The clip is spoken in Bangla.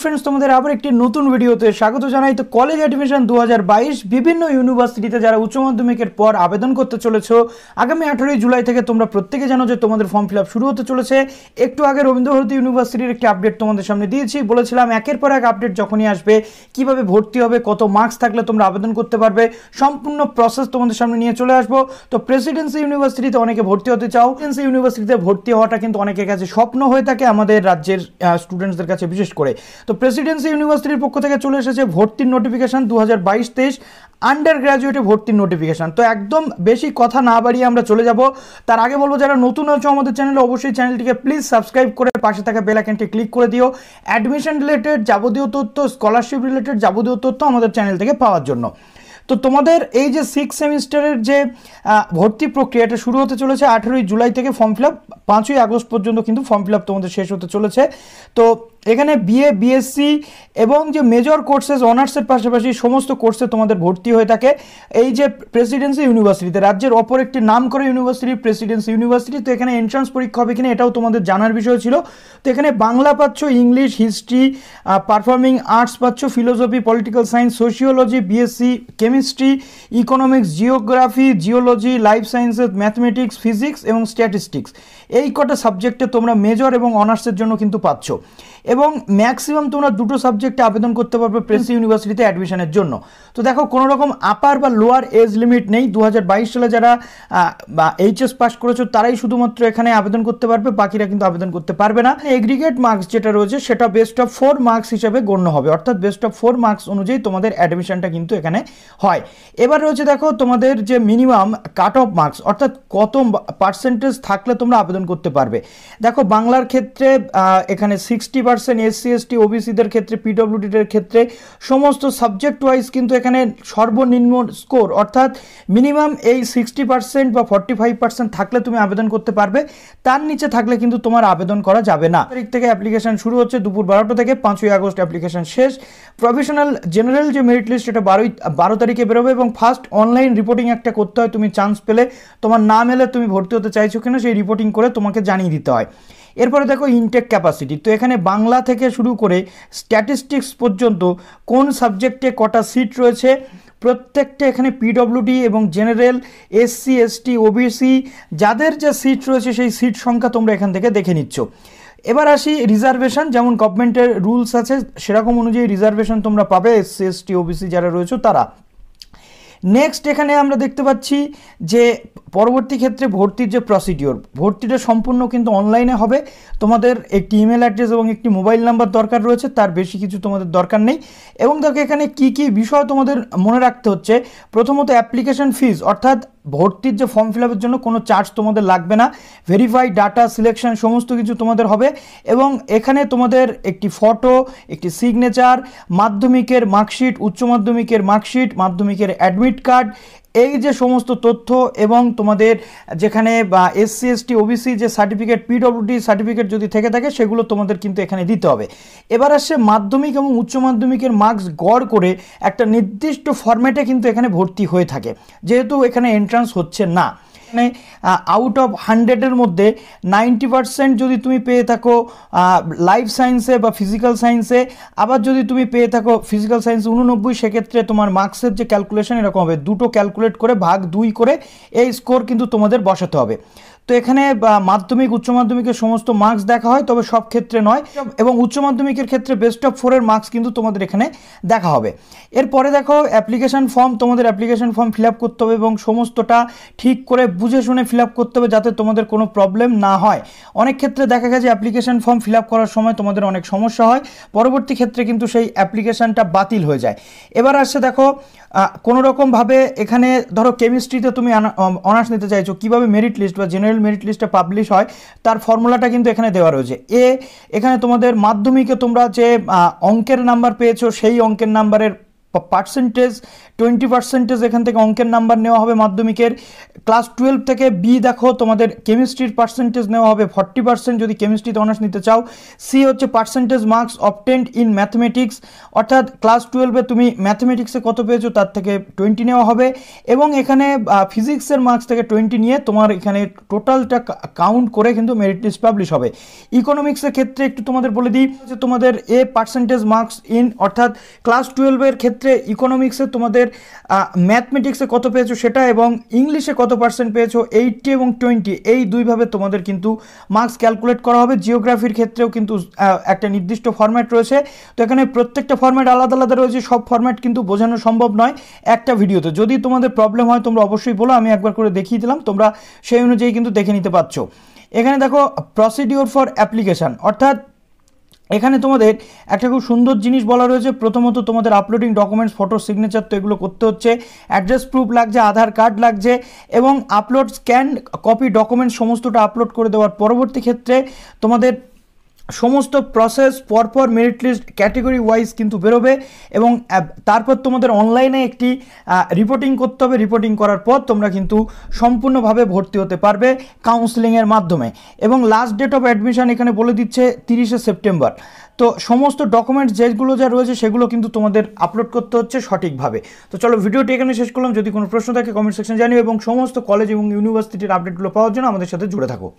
फ्रेंड्स तुम्हारे आबार एक नतून भिडियोते स्वागत जानाई। तो कलेज एडमिशन 2022 विभिन्न यूनिभार्सिटीते जारा उच्च माध्यमिकेर पर आवेदन करते चलेछो आगामी 18 जुलाई থেকে তোমরা প্রত্যেকে জানো যে তোমাদের ফর্ম ফিলআপ শুরু হতে চলেছে। একটু আগে রবীন্দ্রভারতী ইউনিভার্সিটির একটি আপডেট তোমাদের সামনে দিয়েছি, বলেছিলাম একের পর এক আপডেট যখনই আসবে কিভাবে ভর্তি হবে, কত মার্কস থাকলে তোমরা আবেদন করতে পারবে, সম্পূর্ণ প্রসেস তোমাদের সামনে নিয়ে চলে আসবো। তো প্রেসিডেন্সি ইউনিভার্সিটিতে অনেকে ভর্তি হতে চাও, প্রেসিডেন্সি ইউনিভার্সিটিতে ভর্তি হওয়াটা কিন্তু অনেকের কাছে স্বপ্ন হয়ে থাকে, আমাদের রাজ্যের স্টুডেন্টসদের কাছে বিশেষ করে। তো প্রেসিডেন্সি ইউনিভার্সিটির পক্ষ থেকে চলে এসেছে ভর্তির নোটিফিকেশন 2022-23 আন্ডার গ্র্যাজুয়েটে ভর্তির নোটিফিকেশন। তো একদম বেশি কথা না বাড়িয়ে আমরা চলে যাব। তার আগে বলবো যারা নতুন আছো আমাদের চ্যানেলে অবশ্যই চ্যানেলটিকে প্লিজ সাবস্ক্রাইব করে পাশে থাকা বেল আইকনটি ক্লিক করে দিও অ্যাডমিশন রিলেটেড যাবতীয় তথ্য, স্কলারশিপ রিলেটেড যাবতীয় তথ্য আমাদের চ্যানেল থেকে পাওয়ার জন্য। তো তোমাদের এই যে 6 সেমিস্টারের যে ভর্তি প্রক্রিয়াটা শুরু হতে চলেছে 18 জুলাই থেকে, ফর্ম ফিল আপ 5ই আগস্ট পর্যন্ত কিন্তু ফর্ম ফিল আপ তোমাদের শেষ হতে চলেছে। তো এখানে বিএ, বিএসসি এবং যে মেজর কোর্সেস অনার্সের পাশাপাশি সমস্ত কোর্সে তোমাদের ভর্তি হয়ে থাকে এই যে প্রেসিডেন্সি ইউনিভার্সিটিতে, রাজ্যের অপর একটি নাম করে ইউনিভার্সিটি প্রেসিডেন্সি ইউনিভার্সিটি। তো এখানে এন্ট্রান্স পরীক্ষা হবে কিনা এটাও তোমাদের জানার বিষয় ছিল। তো এখানে বাংলা পাচ্ছ, ইংলিশ, হিস্ট্রি, পারফর্মিং আর্টস পাচ্ছ, philosophy, political science, sociology, BSc, chemistry, economics, geography, geology, life sciences, mathematics, physics এবং স্ট্যাটিস্টিক্স, এই কটা সাবজেক্টে তোমরা মেজর এবং অনার্সের জন্য কিন্তু পাচ্ছ। এবং ম্যাক্সিমাম তোমরা দুটো সাবজেক্টে আবেদন করতে পারবে প্রেসিডেন্সি ইউনিভার্সিটিতে অ্যাডমিশনের জন্য। তো দেখো কোনো রকম আপার বা লোয়ার এজ লিমিট নেই। 2022 সালে যারা এইচএস পাস করেছো তারাই শুধুমাত্র এখানে আবেদন করতে পারবে, বাকিরা কিন্তু আবেদন করতে পারবে না। এগ্রিগেট মার্কস যেটা রয়েছে সেটা বেস্ট অফ 4 মার্কস হিসেবে গণ্য হবে, অর্থাৎ বেস্ট অফ 4 মার্কস অনুযায়ী তোমাদের অ্যাডমিশনটা কিন্তু এখানে হয়। এবার রয়েছে দেখো তোমাদের যে মিনিমাম কাট অফ মার্কস, অর্থাৎ কত পার্সেন্টেজ থাকলে তোমরা আবেদন করতে পারবে। দেখো বাংলার ক্ষেত্রে এখানে 60%, এসসি এসটি ওবিসিদের ক্ষেত্রে, পিডব্লিউডিদের ক্ষেত্রে সমস্ত সাবজেক্ট ওয়াইজ কিন্তু এখানে সর্বনিম্ন স্কোর, অর্থাৎ মিনিমাম এই 60% বা 45% থাকলে তুমি আবেদন করতে পারবে, তার নিচে থাকলে কিন্তু তোমার আবেদন করা যাবে না। তারিখ থেকে অ্যাপ্লিকেশন শুরু হচ্ছে দুপুর 12টা থেকে, 5ই আগস্ট অ্যাপ্লিকেশন শেষ। প্রফেশনাল জেনারেল যে মেরিট লিস্ট এটা 12 তারিখে বেরোবে এবং ফার্স্ট অনলাইন রিপোর্টিং একটা করতে হয়। তুমি চান্স পেলে, তোমার নাম এলে তুমি ভর্তি হতে চাইছো কিনা সেই রিপোর্টিং করে তোমাকে জানিয়ে দিতে হয়। এরপরে দেখো ইনটেক ক্যাপাসিটি। তো এখানে বাংলা থেকে শুরু করে স্ট্যাটিস্টিক্স পর্যন্ত কোন সাবজেক্টে কটা সিট রয়েছে প্রত্যেকটা এখানে পিডব্লিউডি এবং জেনারেল, এসসি এসটি ওবিসি যাদের যে সিট রয়েছে সেই সিট সংখ্যা তোমরা এখান থেকে দেখে নিচ্ছ। এবার আসি রিজার্ভেশন, যেমন গভর্নমেন্টের রুলস আছে সেরকম অনুযায়ী রিজার্ভেশন তোমরা পাবে এসসি এসটি ওবিসি যারা রয়েছে তারা। নেক্সট এখানে আমরা দেখতে পাচ্ছি যে পরবর্তী ক্ষেত্রে ভর্তির যে প্রসিডিওর, ভর্তিটা সম্পূর্ণ কিন্তু অনলাইনে হবে। তোমাদের একটি ইমেল অ্যাড্রেস এবং একটি মোবাইল নাম্বার দরকার রয়েছে, তার বেশি কিছু তোমাদের দরকার নেই। এবং দেখো এখানে কি কি বিষয় তোমাদের মনে রাখতে হচ্ছে। প্রথমত অ্যাপ্লিকেশন ফিজ, অর্থাৎ ভর্তির যে ফর্ম ফিল আপের জন্য কোনো চার্জ তোমাদের লাগবে না। ভেরিফাই ডাটা সিলেকশন সমস্ত কিছু তোমাদের হবে এবং এখানে তোমাদের একটি ফটো, একটি সিগনেচার, মাধ্যমিকের মার্কশিট, উচ্চ মাধ্যমিকের মার্কশিট, মাধ্যমিকের অ্যাডমিট কার্ড, এই যে সমস্ত তথ্য এবং তোমাদের যেখানে বা এসসি এসটি ওবিসি যে সার্টিফিকেট, পিডব্লিউডি সার্টিফিকেট যদি থেকে থাকে সেগুলো তোমাদের কিন্তু এখানে দিতে হবে। এবার আসছে মাধ্যমিক এবং উচ্চ মাধ্যমিকের মার্কস গড় করে একটা নির্দিষ্ট ফরম্যাটে কিন্তু এখানে ভর্তি হয়ে থাকে, যেহেতু এখানে এন্ট্রান্স হচ্ছে না। মানে আউট অফ 100-এর মধ্যে 90% যদি তুমি পেয়ে থাকো লাইফ সায়েন্সে বা ফিজিক্যাল সায়েন্সে, আবার যদি তুমি পেয়ে থাকো ফিজিক্যাল সায়েন্স 89, সেক্ষেত্রে তোমার মার্কসের যে ক্যালকুলেশন এরকম হবে, দুটো ক্যালকুলেট করে ভাগ 2 করে এই স্কোর কিন্তু তোমাদের বসাতে হবে। তো এখানে মাধ্যমিক উচ্চ মাধ্যমিকের সমস্ত মার্কস দেখা হয়, তবে সব ক্ষেত্রে নয়, এবং উচ্চ মাধ্যমিকের ক্ষেত্রে বেস্ট অফ 4-এর মার্কস কিন্তু তোমাদের এখানে দেখা হবে। এরপরে দেখো অ্যাপ্লিকেশন ফর্ম, তোমাদের অ্যাপ্লিকেশন ফর্ম ফিল আপ করতে হবে এবং সমস্তটা ঠিক করে বুঝে শুনে ফিল আপ করতে হবে যাতে তোমাদের কোনো প্রবলেম না হয়। অনেক ক্ষেত্রে দেখা গেছে অ্যাপ্লিকেশন ফর্ম ফিল আপ করার সময় তোমাদের অনেক সমস্যা হয়, পরবর্তী ক্ষেত্রে কিন্তু সেই অ্যাপ্লিকেশনটা বাতিল হয়ে যায়। এবার আসছে দেখো কোনো রকমভাবে এখানে ধরো কেমিস্ট্রিতে তুমি অনার্স নিতে চাইছো, কীভাবে মেরিট লিস্ট বা জেনারেল মেরিট লিস্টটা পাবলিশ হয় তার ফর্মুলাটা কিন্তু এখানে দেওয়া রয়েছে। এখানে তোমাদের মাধ্যমিকে তোমরা যে অঙ্কের নাম্বার পেয়েছো সেই অঙ্কের নাম্বারের পার্সেন্টেজ 20% এখান থেকে অঙ্কের নাম্বার নেওয়া হবে মাধ্যমিকের। ক্লাস 12 থেকে বি দেখো তোমাদের কেমিস্ট্রির পার্সেন্টেজ নেওয়া হবে 40% যদি কেমিস্ট্রিতে অনার্স নিতে চাও। সি হচ্ছে percentage marks obtained in mathematics, অর্থাৎ ক্লাস 12-এ তুমি ম্যাথমেটিক্সে কত পেয়েছো তার থেকে 20 নেওয়া হবে, এবং এখানে ফিজিক্সের মার্কস থেকে 20 নিয়ে তোমার এখানে টোটালটা কাউন্ট করে কিন্তু মেরিট লিস্ট পাবলিশ হবে। ইকোনমিক্সের ক্ষেত্রে একটু তোমাদের বলে দিই যে তোমাদের এ পার্সেন্টেজ মার্কস ইন, অর্থাৎ ক্লাস 12-এর ক্ষেত্রে ইকোনমিক্সে তোমাদের ম্যাথমেটিক্সে কত পেয়েছো সেটা, এবং ইংলিশে কত পার্সেন্ট পেয়েছো 80 এবং 20, এই দুইভাবে তোমাদের কিন্তু মার্কস ক্যালকুলেট করা হবে। জিওগ্রাফির ক্ষেত্রেও কিন্তু একটা নির্দিষ্ট ফরম্যাট রয়েছে, তো এখানে প্রত্যেকটা ফরম্যাট আলাদা আলাদা রয়েছে, সব ফরম্যাট কিন্তু বোঝানো সম্ভব নয় একটা ভিডিওতে। যদি তোমাদের প্রবলেম হয় তোমরা অবশ্যই বলো, আমি একবার করে দেখিয়ে দিলাম, তোমরা সেই অনুযায়ী কিন্তু দেখে নিতে পারছো। এখানে দেখো প্রসিডিওর ফর অ্যাপ্লিকেশান, অর্থাৎ এখানে তোমাদের একটা খুব সুন্দর জিনিস বলা রয়েছে। প্রথমত তোমাদের আপলোডিং ডকুমেন্টস, ফটো, সিগনেচার, তো এগুলো করতে হচ্ছে, অ্যাড্রেস প্রুফ লাগছে, আধার কার্ড লাগছে, এবং আপলোড স্ক্যান কপি ডকুমেন্টস সমস্তটা আপলোড করে দেওয়ার পরবর্তী ক্ষেত্রে তোমাদের সমস্ত প্রসেস পরপর মেরিট লিস্ট ক্যাটেগরি ওয়াইজ কিন্তু বেরোবে, এবং তারপর তোমাদের অনলাইনে একটি রিপোর্টিং করতে হবে। রিপোর্টিং করার পর তোমরা কিন্তু সম্পূর্ণভাবে ভর্তি হতে পারবে কাউন্সেলিংয়ের মাধ্যমে, এবং লাস্ট ডেট অফ অ্যাডমিশন এখানে বলে দিচ্ছে 30শে সেপ্টেম্বর। তো সমস্ত ডকুমেন্টস যেগুলো যা রয়েছে সেগুলো কিন্তু তোমাদের আপলোড করতে হচ্ছে সঠিকভাবে। তো চলো ভিডিওটি এখানে শেষ করলাম। যদি কোনো প্রশ্ন থাকে কমেন্ট সেকশন জানিও, এবং সমস্ত কলেজ এবং ইউনিভার্সিটির আপডেটগুলো পাওয়ার জন্য আমাদের সাথে জুড়ে থাকো।